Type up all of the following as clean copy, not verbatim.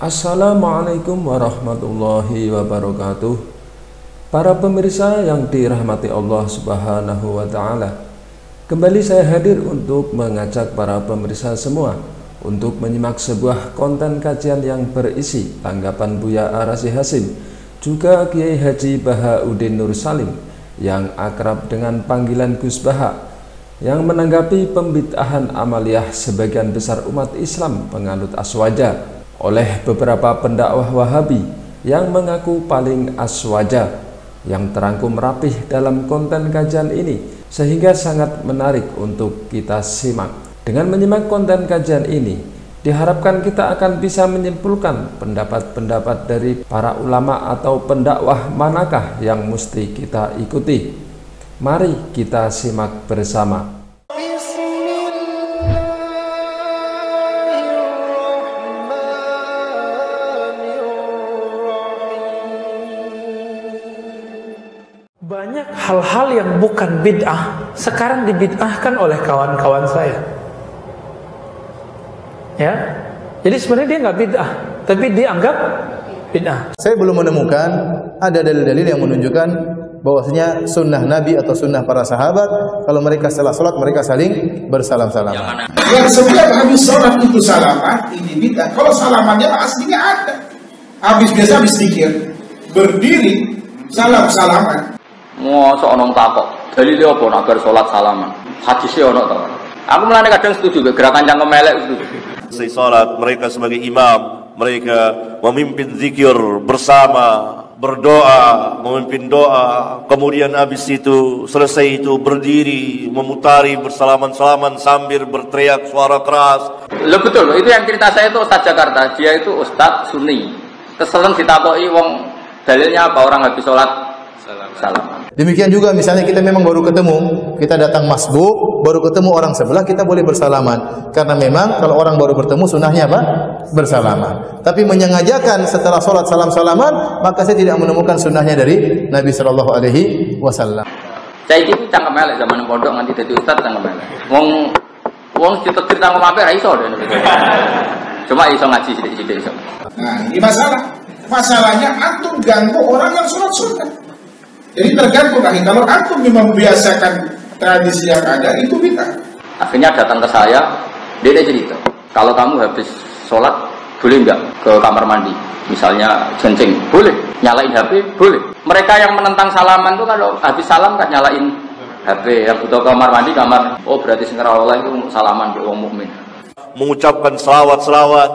Assalamualaikum warahmatullahi wabarakatuh. Para pemirsa yang dirahmati Allah Subhanahu wa Ta'ala, kembali saya hadir untuk mengajak para pemirsa semua untuk menyimak sebuah konten kajian yang berisi tanggapan Buya Arasy Hasyim, juga Kiai Haji Bahauddin Nur Salim yang akrab dengan panggilan Gus Baha, yang menanggapi pembid'ahan amaliyah sebagian besar umat Islam penganut aswaja oleh beberapa pendakwah Wahabi yang mengaku paling aswaja, yang terangkum rapih dalam konten kajian ini, sehingga sangat menarik untuk kita simak. Dengan menyimak konten kajian ini, diharapkan kita akan bisa menyimpulkan pendapat-pendapat dari para ulama atau pendakwah manakah yang mesti kita ikuti. Mari kita simak bersama. Banyak hal-hal yang bukan bid'ah sekarang dibid'ahkan oleh kawan-kawan saya. Ya, jadi sebenarnya dia nggak bid'ah, tapi dianggap bid'ah. Saya belum menemukan ada dalil-dalil yang menunjukkan bahwasanya sunnah Nabi atau sunnah para sahabat, kalau mereka setelah sholat mereka saling bersalam-salaman. Yang setiap habis sholat itu salaman, ini bid'ah. Kalau salamannya aslinya ada. Habis zikir, berdiri, salam-salaman. Mosok ana takok, dalile apa nek bar salat salaman? Hadise ana to. Aku mulane kadang setuju gerakan cangkem elek setuju. Selesai salat mereka sebagai imam, mereka memimpin zikir bersama, berdoa, memimpin doa. Kemudian habis itu selesai itu berdiri, memutari bersalaman-salaman sambil berteriak suara keras. Loh betul, itu yang cerita saya itu Ustaz Jakarta. Dia itu Ustaz Sunni. Keselen ditakoki wong dalilnya apa orang habis salat salaman. Demikian juga misalnya kita memang baru ketemu, kita datang masbuk, baru ketemu orang sebelah, kita boleh bersalaman. Karena memang kalau orang baru bertemu sunnahnya apa? Bersalaman. Tapi menyengajakan setelah sholat salam-salaman, maka saya tidak menemukan sunnahnya dari Nabi Shallallahu Alaihi Wasallam. Saya itu cangkem elek zaman pondok nganti dadi ustaz cangkem elek. Wong ditetir cangkem apik ra iso deh. Cuma iso ngaji sithik-sithik iso. Nah, ini masalah. Masalahnya antum ganggu orang yang sholat sunnah. Jadi tergantung lagi, kalau antum memang membiasakan tradisi yang ada, itu bid'ah. Akhirnya datang ke saya, dia cerita, kalau kamu habis sholat, boleh nggak ke kamar mandi? Misalnya kencing, boleh. Nyalain HP, boleh. Mereka yang menentang salaman itu kalau habis salam kan nyalain HP. Yang butuh kamar mandi, oh berarti Allah itu salaman ke orang mukmin. Mengucapkan selawat-selawat,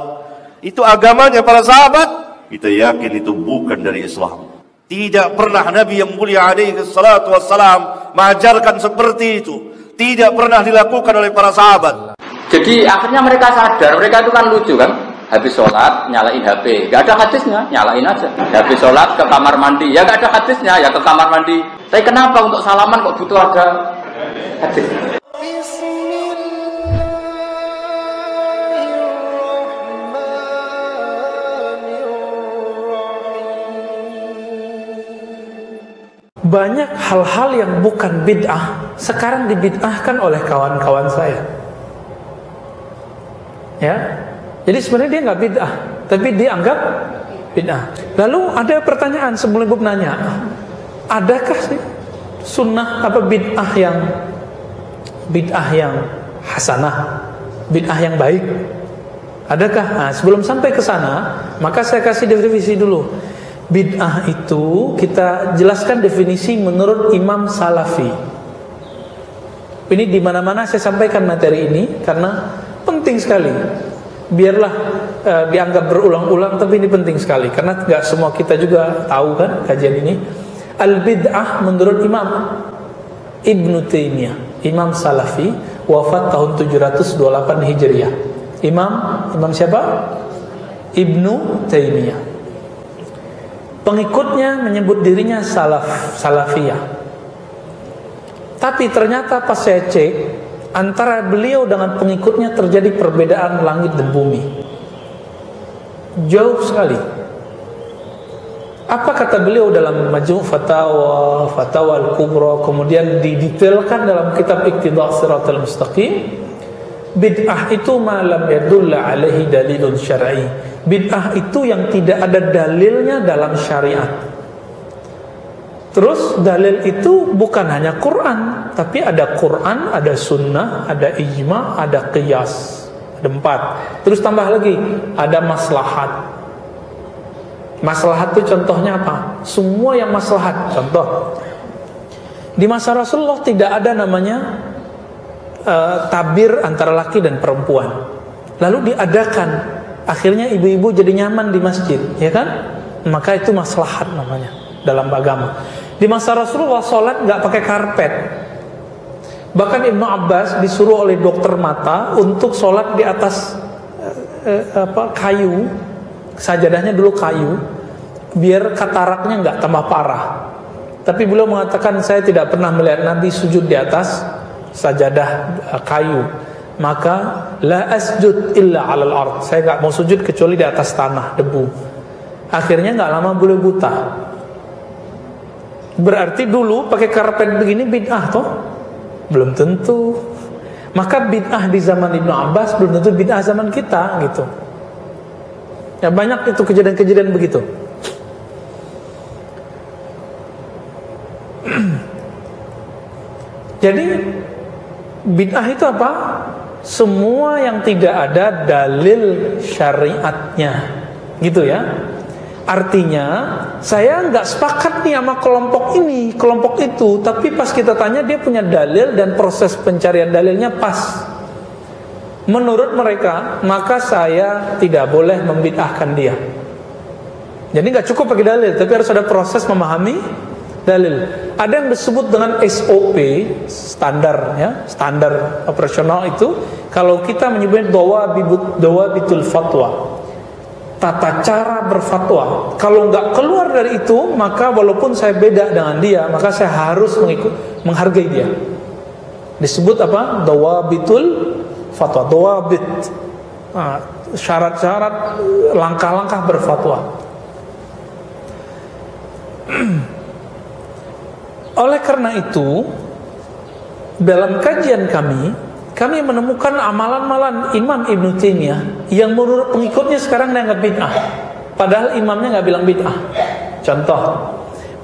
itu agamanya para sahabat. Kita yakin itu bukan dari Islam. Tidak pernah Nabi yang mulia alaihi salatu wassalam mengajarkan seperti itu. Tidak pernah dilakukan oleh para sahabat. Jadi akhirnya mereka sadar, mereka itu kan lucu kan. Habis sholat nyalain HP, gak ada hadisnya, nyalain aja. Habis sholat ke kamar mandi, ya gak ada hadisnya, ya ke kamar mandi. Tapi kenapa untuk salaman kok butuh ada hadis? Banyak hal-hal yang bukan bid'ah sekarang dibid'ahkan oleh kawan-kawan saya. Ya, jadi sebenarnya dia nggak bid'ah, tapi dianggap bid'ah. Lalu ada pertanyaan sebelum ibu nanya, adakah sih sunnah apa bid'ah yang hasanah, bid'ah yang baik? Adakah? Nah, sebelum sampai ke sana, maka saya kasih definisi dulu. Bid'ah itu kita jelaskan definisi menurut Imam Salafi. Ini di mana-mana saya sampaikan materi ini karena penting sekali. Biarlah dianggap berulang-ulang, tapi ini penting sekali karena nggak semua kita juga tahu kan kajian ini. Al-bid'ah menurut Imam Ibnu Taimiyah, Imam Salafi, wafat tahun 728 Hijriah. Imam siapa? Ibnu Taimiyah. Pengikutnya menyebut dirinya salafiyah. Tapi ternyata pas saya cek, antara beliau dengan pengikutnya terjadi perbedaan langit dan bumi. Jauh sekali. Apa kata beliau dalam Majmu' Fatawa Al-Kubra, kemudian didetailkan dalam kitab Iqtida' Shiratal Mustaqim? Bid'ah itu ma lam yadulla alaihi dalilun syar'i. Bid'ah itu yang tidak ada dalilnya dalam syariat. Terus dalil itu bukan hanya Quran, tapi ada Quran, ada sunnah, ada ijma, ada qiyas. Ada 4. Terus tambah lagi, ada maslahat. Maslahat itu contohnya apa? Semua yang maslahat. Contoh, di masa Rasulullah tidak ada namanya tabir antara laki dan perempuan. Lalu diadakan, akhirnya ibu-ibu jadi nyaman di masjid, ya kan? Maka itu maslahat namanya dalam agama. Di masa Rasulullah sholat nggak pakai karpet. Bahkan Ibnu Abbas disuruh oleh dokter mata untuk sholat di atas kayu, sajadahnya dulu kayu, biar kataraknya nggak tambah parah. Tapi beliau mengatakan, saya tidak pernah melihat Nabi sujud di atas sajadah kayu. Maka la asjud illa 'alal ard. Saya nggak mau sujud kecuali di atas tanah, debu. Akhirnya nggak lama beliau buta. Berarti dulu pakai karpet begini bid'ah toh? Belum tentu. Maka bid'ah di zaman Ibnu Abbas belum tentu bid'ah zaman kita gitu. Ya banyak itu kejadian-kejadian begitu. Jadi bid'ah itu apa? Semua yang tidak ada dalil syariatnya, gitu ya. Artinya saya nggak sepakat nih sama kelompok ini, kelompok itu, tapi pas kita tanya dia punya dalil dan proses pencarian dalilnya pas menurut mereka, maka saya tidak boleh membid'ahkan dia. Jadi nggak cukup pakai dalil, tapi harus ada proses memahami dalil. Ada yang disebut dengan SOP, standar ya, standar operasional itu. Kalau kita menyebutnya dawabitul fatwa, tata cara berfatwa. Kalau nggak keluar dari itu, maka walaupun saya beda dengan dia, maka saya harus menghargai dia. Disebut apa? Dawabitul fatwa, dawabit, syarat-syarat, langkah-langkah berfatwa. Oleh karena itu, dalam kajian kami menemukan amalan-amalan Imam Ibnu Taimiyah yang menurut pengikutnya sekarang dianggap bid'ah, padahal imamnya nggak bilang bid'ah. Contoh,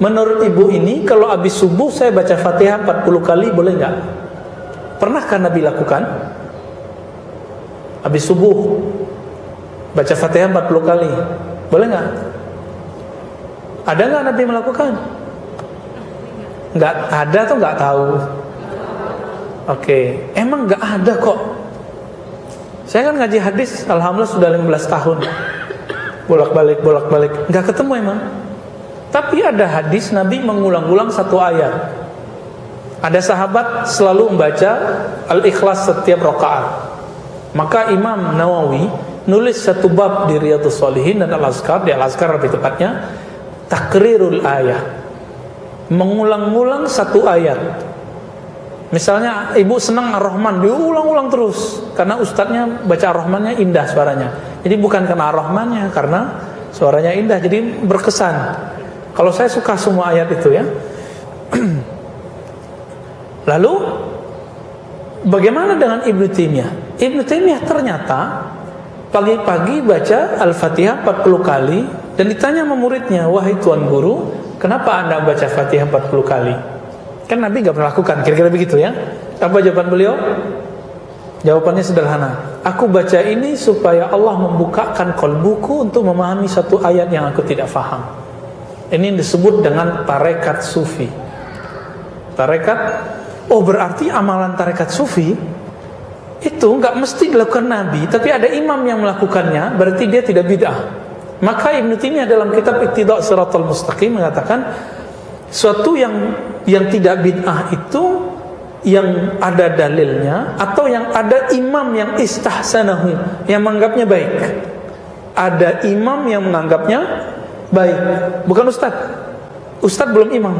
menurut ibu ini kalau habis subuh saya baca Fatihah 40 kali boleh nggak? Pernahkah Nabi lakukan? Habis subuh baca Fatihah 40 kali boleh nggak? Ada nggak Nabi melakukan? Nggak ada atau nggak tahu? Oke, emang nggak ada kok. Saya kan ngaji hadis, alhamdulillah sudah 15 tahun, bolak-balik, nggak ketemu emang. Tapi ada hadis Nabi mengulang-ulang satu ayat. Ada sahabat selalu membaca Al-Ikhlas setiap rakaat. Maka Imam Nawawi nulis satu bab di Riyadhus Shalihin dan Al-Azkar, di Al-Azkar lebih tepatnya, takrirul ayat, mengulang-ulang satu ayat. Misalnya ibu senang Ar-Rahman, diulang-ulang terus karena ustadznya baca Ar-Rahmannya indah suaranya. Jadi bukan karena Ar-Rahmannya, karena suaranya indah, jadi berkesan. Kalau saya suka semua ayat itu ya. Lalu bagaimana dengan Ibnu Taimiyah? Ibnu Taimiyah ternyata pagi-pagi baca Al-Fatihah 40 kali dan ditanya sama muridnya, "Wahai tuan guru, kenapa Anda baca Fatihah 40 kali?" Kan Nabi gak pernah lakukan, kira-kira begitu ya. Apa jawaban beliau? Jawabannya sederhana. Aku baca ini supaya Allah membukakan kolbuku untuk memahami satu ayat yang aku tidak faham. Ini disebut dengan tarekat sufi. Tarekat, oh berarti amalan tarekat sufi itu gak mesti dilakukan Nabi, tapi ada imam yang melakukannya, berarti dia tidak bid'ah. Maka Ibnu Taimiyah dalam kitab Iqtida' Shiratal Mustaqim mengatakan suatu yang tidak bid'ah itu yang ada dalilnya atau yang ada imam yang istahsanahu, yang menganggapnya baik. Ada imam yang menganggapnya baik, bukan ustadz. Ustadz belum imam,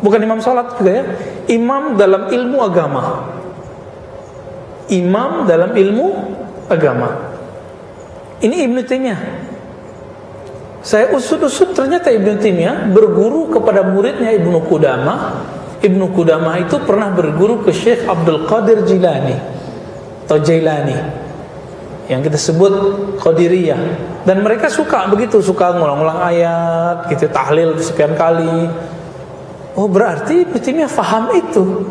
bukan imam sholat juga ya. Imam dalam ilmu agama. Imam dalam ilmu agama. Ini Ibnu Taimiyah. Saya usut-usut ternyata Ibnu Taimiyah berguru kepada muridnya Ibnu Qudamah. Ibnu Qudamah itu pernah berguru ke Syekh Abdul Qadir Jilani atau Jailani. yang kita sebut Qadiriyah. Dan mereka suka begitu, suka ngulang-ngulang ayat, gitu, tahlil sekian kali. Oh, berarti Ibnu faham itu.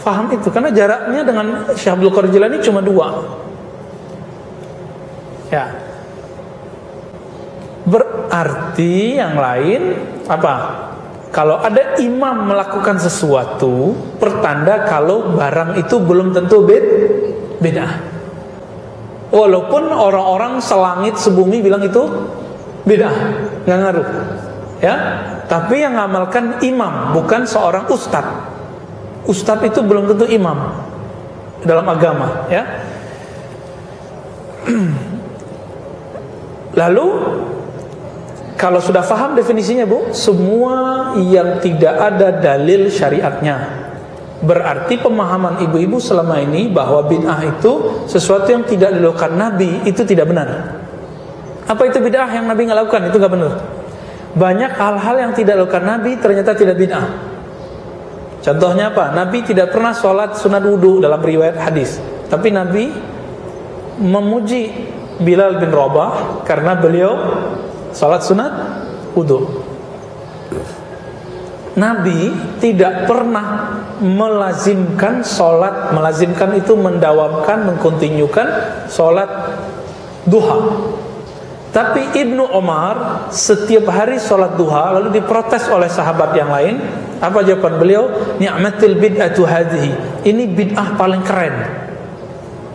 Faham itu, karena jaraknya dengan Syekh Abdul Qadir Jilani cuma 2. Ya. Berarti yang lain apa? Kalau ada imam melakukan sesuatu, pertanda kalau barang itu belum tentu bid'ah. Walaupun orang-orang selangit sebumi bilang itu bid'ah, nggak ngaruh. Ya, tapi yang ngamalkan imam, bukan seorang ustadz. Ustadz itu belum tentu imam dalam agama, ya. Lalu kalau sudah paham definisinya, Bu, semua yang tidak ada dalil syariatnya, berarti pemahaman ibu-ibu selama ini bahwa bid'ah itu sesuatu yang tidak dilakukan Nabi, itu tidak benar. Apa itu bid'ah yang Nabi nggak lakukan? Itu nggak benar. Banyak hal-hal yang tidak dilakukan Nabi ternyata tidak bid'ah. Contohnya apa? Nabi tidak pernah sholat sunat wudu dalam riwayat hadis, tapi Nabi memuji Bilal bin Rabah karena beliau sholat sunat wudu. Nabi tidak pernah melazimkan sholat, melazimkan itu mendawamkan, mengkontinyukan sholat duha. Tapi Ibnu Umar setiap hari sholat duha, lalu diprotes oleh sahabat yang lain. Apa jawaban beliau? Ni'matil bid'atu hadhihi. Ini bid'ah paling keren.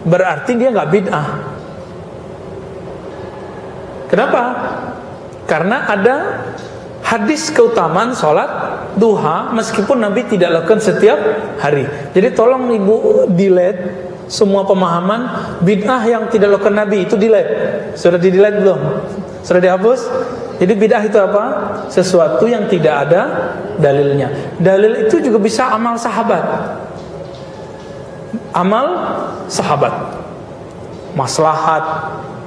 Berarti dia nggak bid'ah. Kenapa? Karena ada hadis keutamaan sholat duha, meskipun Nabi tidak lakukan setiap hari. Jadi tolong ibu delete semua pemahaman bid'ah yang tidak lakukan Nabi, itu delete. Sudah di delete belum? Sudah dihapus? Jadi bid'ah itu apa? Sesuatu yang tidak ada dalilnya. Dalil itu juga bisa amal sahabat. Amal sahabat, maslahat,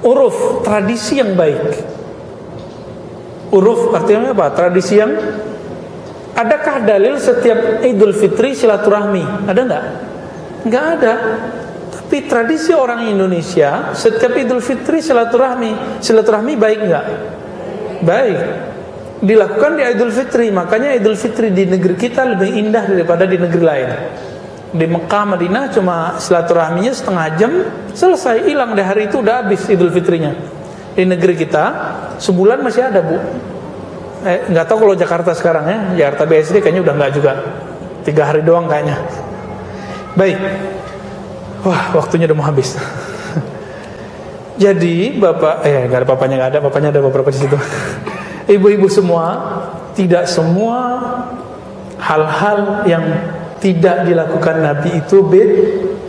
uruf, tradisi yang baik. Uruf artinya apa? Tradisi yang. Adakah dalil setiap Idul Fitri silaturahmi? Ada enggak? Enggak ada. Tapi tradisi orang Indonesia setiap Idul Fitri silaturahmi. Silaturahmi baik enggak? Baik. Dilakukan di Idul Fitri. Makanya Idul Fitri di negeri kita lebih indah daripada di negeri lain. Di Mekah, Madinah cuma silaturahminya setengah jam, selesai, hilang. Di hari itu udah habis Idul Fitrinya. Di negeri kita sebulan masih ada, Bu. Nggak tahu kalau Jakarta sekarang ya. Jakarta BSD kayaknya udah nggak juga. 3 hari doang kayaknya. Baik. Wah, waktunya udah mau habis. Jadi bapak, nggak ada papanya, nggak ada papanya, ada beberapa di situ. Ibu-ibu semua, tidak semua hal-hal yang tidak dilakukan Nabi itu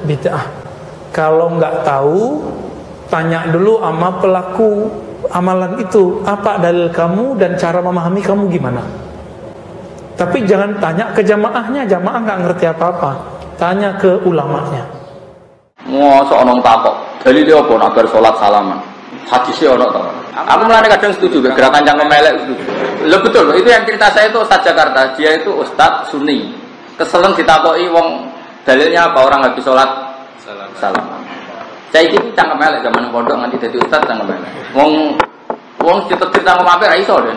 bid'ah. Kalau nggak tahu, tanya dulu sama pelaku amalan itu, apa dalil kamu dan cara memahami kamu gimana. Tapi jangan tanya ke jamaahnya, jamaah nggak ngerti apa-apa. Tanya ke ulamanya. Mosok ono takok, dalile apa nak bar salat salaman? Hadisnya ono to. Aku mulane kadang setuju gerakan cangkem elek setuju. Lho betul, itu yang cerita saya itu Ustaz Jakarta, dia itu Ustaz Sunni. Keselen ditakoki wong dalilnya apa orang habis salat salaman. Saya iki cangkem elek zaman pondok nganti dadi ustaz cangkem elek. Wong ditetir cangkem apik ra iso deh.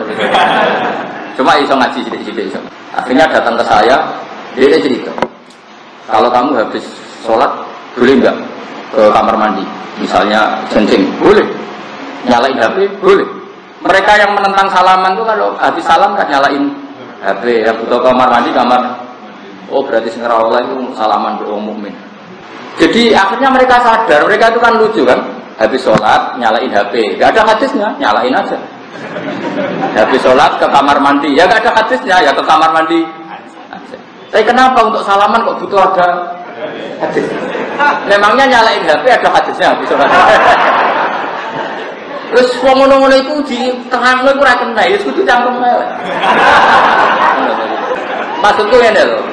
Cuma iso ngaji sithik-sithik iso. Akhirnya datang ke saya, dia cerita. Kalau kamu habis sholat boleh enggak ke kamar mandi? Misalnya kencing, boleh. Nyalain HP, boleh. Mereka yang menentang salaman tuh kalau habis salam kan nyalain HP. Yang butuh kamar mandi, oh berarti sengerawala itu salaman ke orang mukmin. Jadi akhirnya mereka sadar, mereka itu kan lucu kan, habis sholat nyalain HP, gak ada hadisnya, nyalain aja. Habis sholat ke kamar mandi, ya gak ada hadisnya, ya ke kamar mandi. Tapi kenapa untuk salaman kok butuh ada hadis? Memangnya nyalain HP ada hadisnya habis sholat. Terus ngono-ngono itu di tengahmu itu rakyat naik, itu cangkem melek. Maksudku ini loh.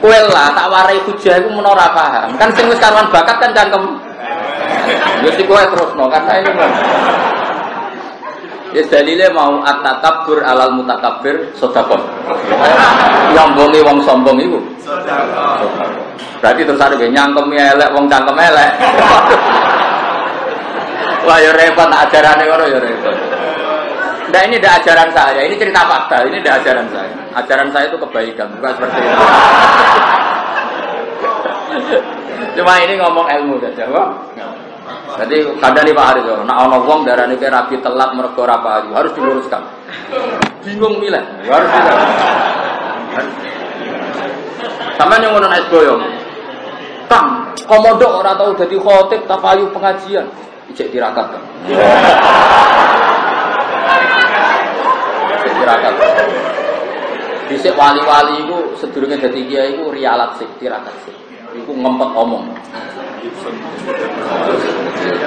Kue lah tak warai hujah itu menora paham. Kan sing wis karuan bakat kan cangkem. Wis kowe terusno karena ini. Ya dalile mau at-takabbur alal mutakabbir sedekah. Nyombongi wong sombong iku sedekah. Berarti terus arep nyangkemi elek wong cangkem elek. Wah ya repot, ajarannya ngono ya repot. Nah ini tidak ajaran saya, ini cerita fakta, ini tidak ajaran saya. Ajaran saya itu kebaikan, bukan seperti itu. Cuma ini ngomong ilmu saja, kok. Jadi kadang nih Pak Haris, nak ono wong darane ki rabi telat mergo ora payu, harus diluruskan. Bingung milih, harus diluruskan. Sampai yang ngono es boyong. Kang, komodo ora tau dadi khotib ta payu pengajian. Ijek tirakat, Kang. Tirakat. Dhisik wali-wali iku sedurunge dadi kiai iku rialat sik tirakat sik. Iku ngempet omong.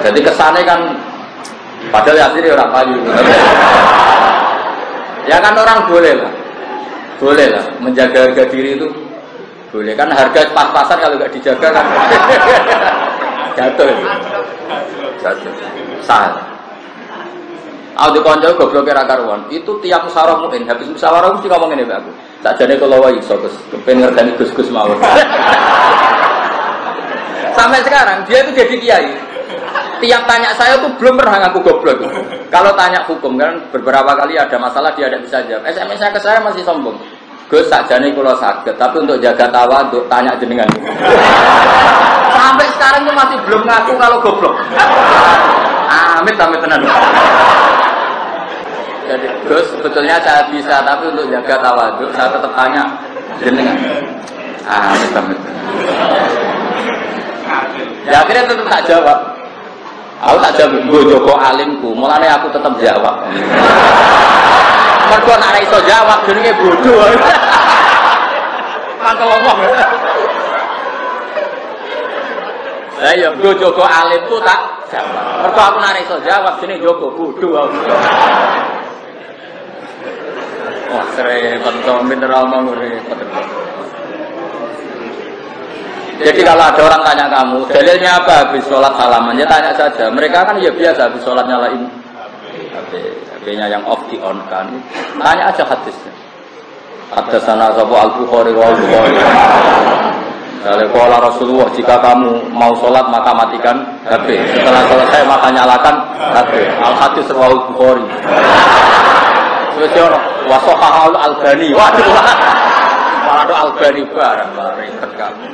Jadi kesannya kan padahal aslinya orang payu. Ya kan orang boleh lah menjaga harga diri itu boleh kan, harga pas-pasan kalau nggak dijaga kan jatuh. Sah. Aku dikonco goblok ra karuan. Itu tiap musyawarah mungkin habis musyawarah mesti ngomong ngene aku. Sakjane kalau wae iso Gus, kepen ngerteni Gus-gus mawon. Sampai sekarang dia itu jadi kiai. Tiap tanya saya tuh belum pernah ngaku goblok. Kalau tanya hukum kan beberapa kali ada masalah dia tidak bisa jawab. SMS ke saya masih sombong. Gus sakjane kula saged, tapi untuk jaga tawadhu tanya jenengan. Sampai sekarang itu masih belum ngaku kalau goblok. Amit tenan. Jadi Gus sebetulnya saya bisa, tapi untuk jaga tawadhu saya tetap tanya jenengan. Amit. Ya akhirnya tetap tak jawab. Aku tak jawab, gue Joko alimku, mulanya aku tetap jawab. Mergo nek ora iso jawab jenenge bodoh. Mangkel ngomong. Lah ya gue Joko alimku tak jawab. Mergo aku nek ora iso jawab jenenge Joko bodoh. Wah, repot to mineral mau repot. Jadi kalau ada orang tanya kamu, dalilnya apa habis sholat salaman? Ya tanya saja. Mereka kan ya biasa habis sholat nyalain HP-nya yang off di on kan. Tanya aja hadisnya. Haddatsana Abu Al-Bukhari wa Al-Bukhari. Kalau Rasulullah jika kamu mau sholat maka matikan HP. Setelah selesai maka nyalakan HP. Al-Hadis wa Al-Bukhari. Spesial wasohah Al-Albani. Waduh. Waduh Albani barang ribet kamu.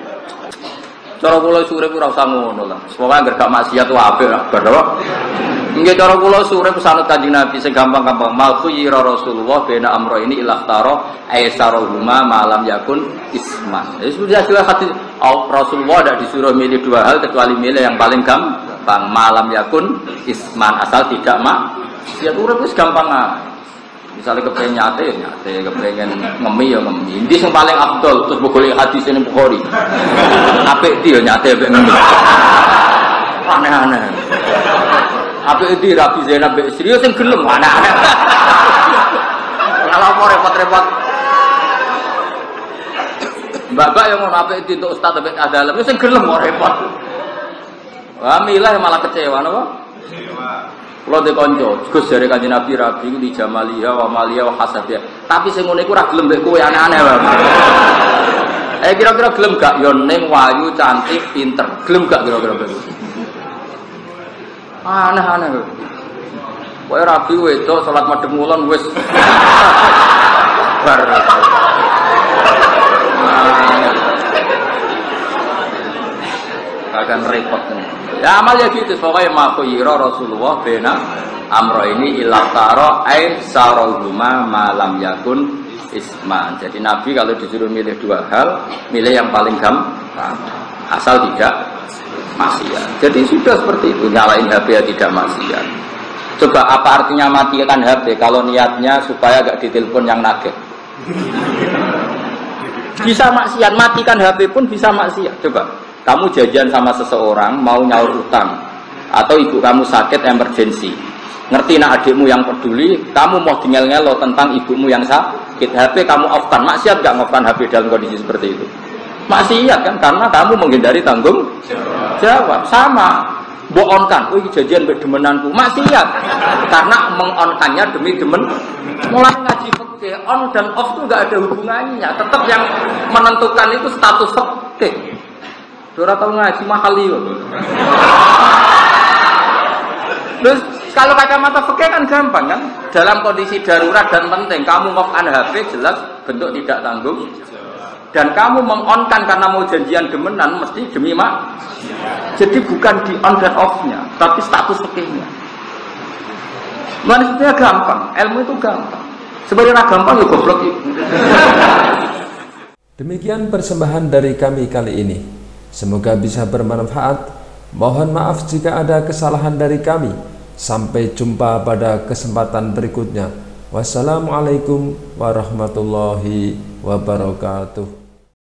Cara kula sore ora usah ngono lah. Semoga anggere gak maksiat wae apik lah bar apa. Nggih cara kula sore pesanut Kanjeng Nabi sing gampang-gampang. Mal khuyira Rasulullah bena amro ini ilahtaro aisarahuma malam yakun isman. Itu sudah jelas hati Rasulullah tidak disuruh milih dua hal kecuali milih yang paling gampang. Malam yakun isman, asal tidak maksiat urip wis gampang ae. Misalnya kepengen nyate, kepengen ngemi ya ngemi. Ini yang paling afdol terus boleh hadis ini Bukhari. Apik dia nyate apik ngemi. Aneh-aneh. Apik di Rabi Zainab serius yang gelem aneh-aneh. Kalau mau repot-repot. Mbak-mbak yang mau apik di untuk Ustaz apik adalah itu yang gelem mau repot. Wah milah malah kecewa napa? Kalau dikonco, Gus dari Kanjeng Nabi Rabi di Jamaliha wa Maliha wa Hasabiyah. Tapi sing ngene iku ora gelem mbek kowe aneh-aneh wae. Kira-kira gelem gak yo ning wayu cantik pinter. Gelem gak kira-kira begitu? Aneh-aneh. Kowe Rabi wedok salat madhep ngulon wis bar. Akan repot. Ya amal ya gitu, pokoknya makhuyira Rasulullah bena amro ini ilahtaro aisarahuma malam yakun isman. Jadi Nabi kalau disuruh milih dua hal, milih yang paling gampang, asal tidak maksiat. Jadi sudah seperti itu, nyalain HP ya tidak maksiat. Coba apa artinya matikan HP kalau niatnya supaya gak ditelepon yang nagih? Bisa maksiat, matikan HP pun bisa maksiat. Coba kamu janjian sama seseorang mau nyaur utang atau ibu kamu sakit emergensi, ngerti nak adikmu yang peduli, kamu mau ngel-ngelo tentang ibumu yang sakit, HP kamu off-kan, maksiat gak ngoff-kan HP dalam kondisi seperti itu? Maksiat kan, karena kamu menghindari tanggung jawab. Sama on-kan, oh ini janjian demenanku, maksiat karena meng-on-kannya demi demen. Mulai ngaji fikih, on dan off itu gak ada hubungannya, tetap yang menentukan itu status fikih. Dora tahu ngaji mahal itu. Terus kalau kacamata fikih kan gampang kan? Dalam kondisi darurat dan penting, kamu off-an HP jelas bentuk tidak tanggung. Dan kamu meng-on-kan karena mau janjian demenan mesti demi mak. Jadi bukan di on dan off-nya, tapi status fikihnya. Maksudnya gampang, ilmu itu gampang. Sebenarnya gampang ya goblok itu. Demikian persembahan dari kami kali ini. Semoga bisa bermanfaat. Mohon maaf jika ada kesalahan dari kami. Sampai jumpa pada kesempatan berikutnya. Wassalamualaikum warahmatullahi wabarakatuh.